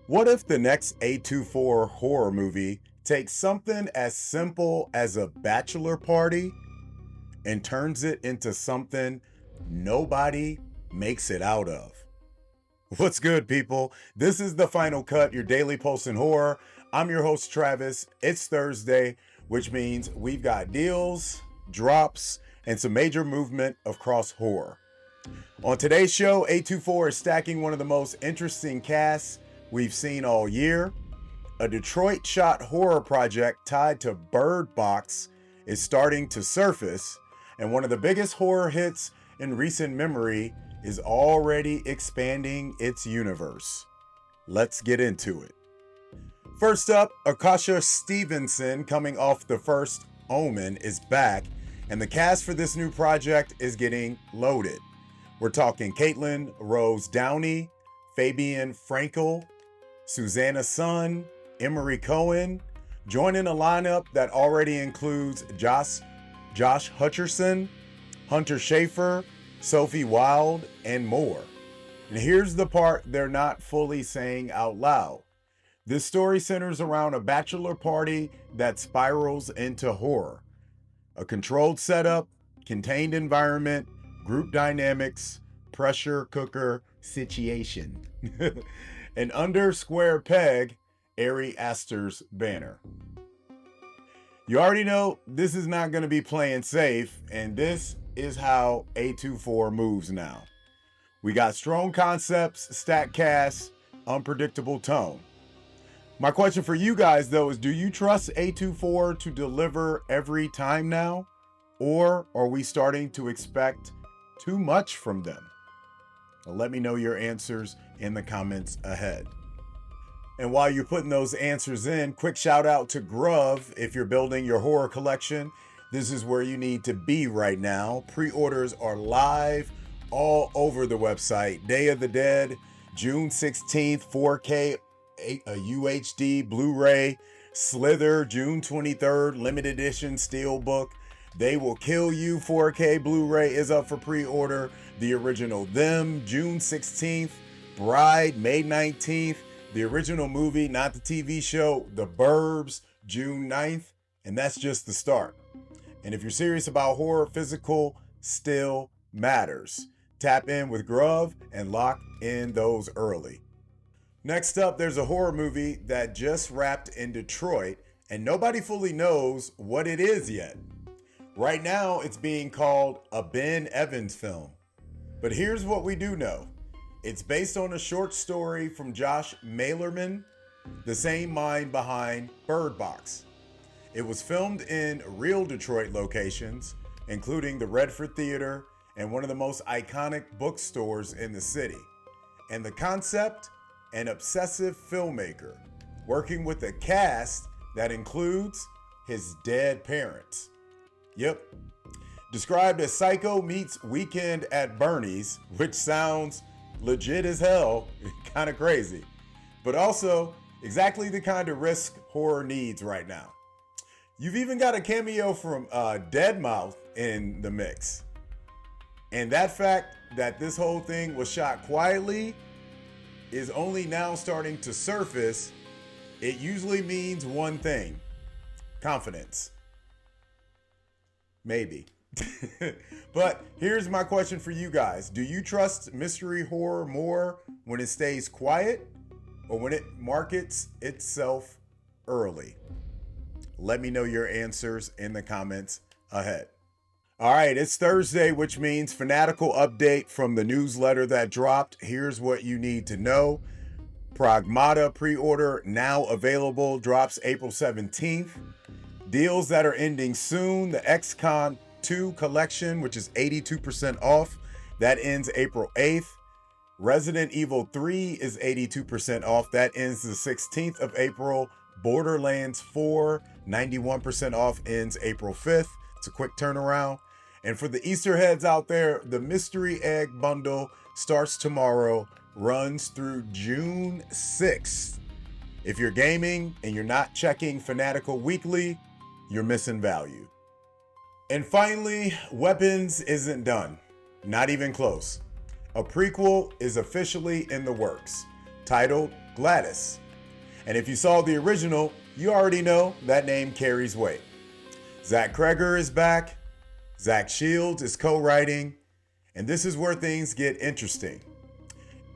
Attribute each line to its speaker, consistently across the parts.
Speaker 1: What if the next A24 horror movie takes something as simple as a bachelor party and turns it into something nobody makes it out of? What's good, people? This is The Final Cut, your daily post in horror. I'm your host, Travis. It's Thursday, which means we've got deals, drops, and some major movement across horror. On today's show, A24 is stacking one of the most interesting casts we've seen all year. A Detroit shot horror project tied to Bird Box is starting to surface, and one of the biggest horror hits in recent memory is already expanding its universe. Let's get into it. First up, Akasha Stevenson, coming off the first Omen, is back, and the cast for this new project is getting loaded. We're talking Caitlin Rose Downey, Fabian Frankel, Susanna Sun, Emery Cohen, joining a lineup that already includes Josh Hutcherson, Hunter Schafer, Sophie Wilde, and more. And here's the part they're not fully saying out loud. This story centers around a bachelor party that spirals into horror. A controlled setup, contained environment, group dynamics, pressure cooker situation. An under square peg, Ari Aster's banner. You already know this is not going to be playing safe, and this is how A24 moves now. We got strong concepts, stacked casts, unpredictable tone. My question for you guys, though, is do you trust A24 to deliver every time now? Or are we starting to expect too much from them? Let me know your answers in the comments ahead. And while you're putting those answers in, quick shout out to Grove. If you're building your horror collection, this is where you need to be right now. Pre-orders are live all over the website. Day of the Dead, June 16th, 4K, UHD, Blu-ray. Slither, June 23rd, limited edition steelbook. They Will Kill You 4K Blu-ray is up for pre-order. The original Them, June 16th. Bride, May 19th. The original movie, not the TV show, The Burbs, June 9th. And that's just the start. And if you're serious about horror, physical still matters. Tap in with Grove and lock in those early. Next up, there's a horror movie that just wrapped in Detroit, and nobody fully knows what it is yet. Right now, it's being called a Ben Evans film. But here's what we do know. It's based on a short story from Josh Malerman, the same mind behind Bird Box. It was filmed in real Detroit locations, including the Redford Theater and one of the most iconic bookstores in the city. And the concept, an obsessive filmmaker working with a cast that includes his dead parents. Yep. Described as Psycho meets Weekend at Bernie's, which sounds legit as hell, kind of crazy, but also exactly the kind of risk horror needs right now. You've even got a cameo from Deadmau5 in the mix. And that fact that this whole thing was shot quietly is only now starting to surface. It usually means one thing: confidence. Maybe. But here's my question for you guys. Do you trust mystery horror more when it stays quiet or when it markets itself early? Let me know your answers in the comments ahead. All right, it's Thursday, which means fanatical update from the newsletter that dropped. Here's what you need to know. Pragmata pre-order now available, drops April 17th. Deals that are ending soon. The XCon 2 collection, which is 82% off, that ends April 8th. Resident Evil 3 is 82% off, that ends the 16th of April. Borderlands 4, 91% off, ends April 5th. It's a quick turnaround. And for the Easter heads out there, the Mystery Egg Bundle starts tomorrow, runs through June 6th. If you're gaming and you're not checking Fanatical Weekly, you're missing value. And finally, Weapons isn't done. Not even close. A prequel is officially in the works, titled Gladys. And if you saw the original, you already know that name carries weight. Zach Kreger is back. Zach Shields is co-writing. And this is where things get interesting.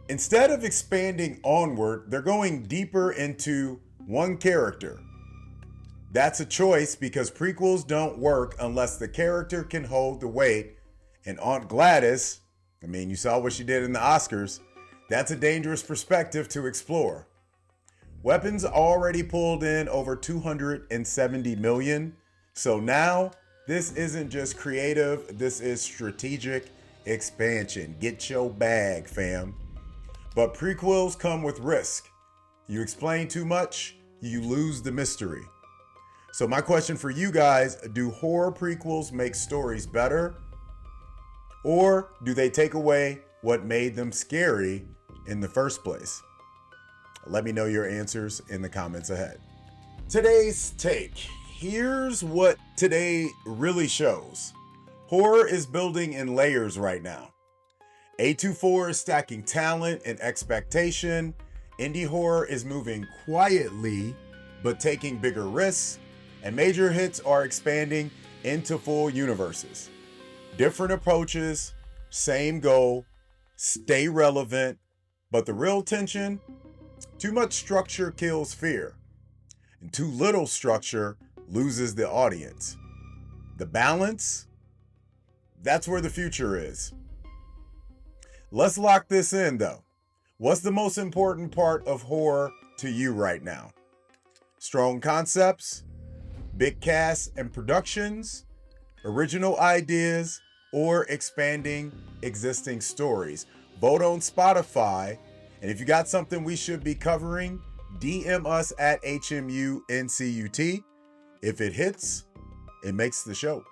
Speaker 1: Instead of expanding onward, they're going deeper into one character. That's a choice because prequels don't work unless the character can hold the weight. And Aunt Gladys, I mean, you saw what she did in the Oscars. That's a dangerous perspective to explore. Weapons already pulled in over 270 million. So now this isn't just creative, this is strategic expansion. Get your bag, fam. But prequels come with risk. You explain too much, you lose the mystery. So my question for you guys, do horror prequels make stories better? Or do they take away what made them scary in the first place? Let me know your answers in the comments ahead. Today's take. Here's what today really shows. Horror is building in layers right now. A24 is stacking talent and expectation. Indie horror is moving quietly, but taking bigger risks. And major hits are expanding into full universes. Different approaches, same goal, stay relevant, but the real tension, too much structure kills fear, and too little structure loses the audience. The balance, that's where the future is. Let's lock this in though. What's the most important part of horror to you right now? Strong concepts, big casts and productions, original ideas, or expanding existing stories? Vote on Spotify. And if you got something we should be covering, DM us at HMUNCUT. If it hits, it makes the show.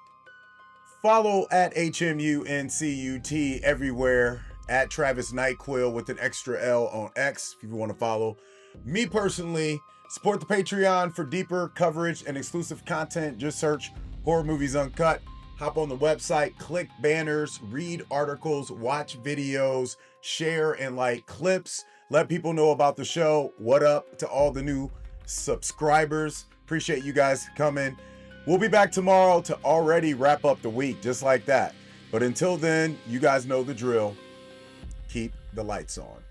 Speaker 1: Follow at HMUNCUT everywhere, at Travis Nyquil with an extra L on X if you want to follow me personally. Support the Patreon for deeper coverage and exclusive content. Just search Horror Movies Uncut. Hop on the website, click banners, read articles, watch videos, share and like clips. Let people know about the show. What up to all the new subscribers? Appreciate you guys coming. We'll be back tomorrow to already wrap up the week, just like that. But until then, you guys know the drill. Keep the lights on.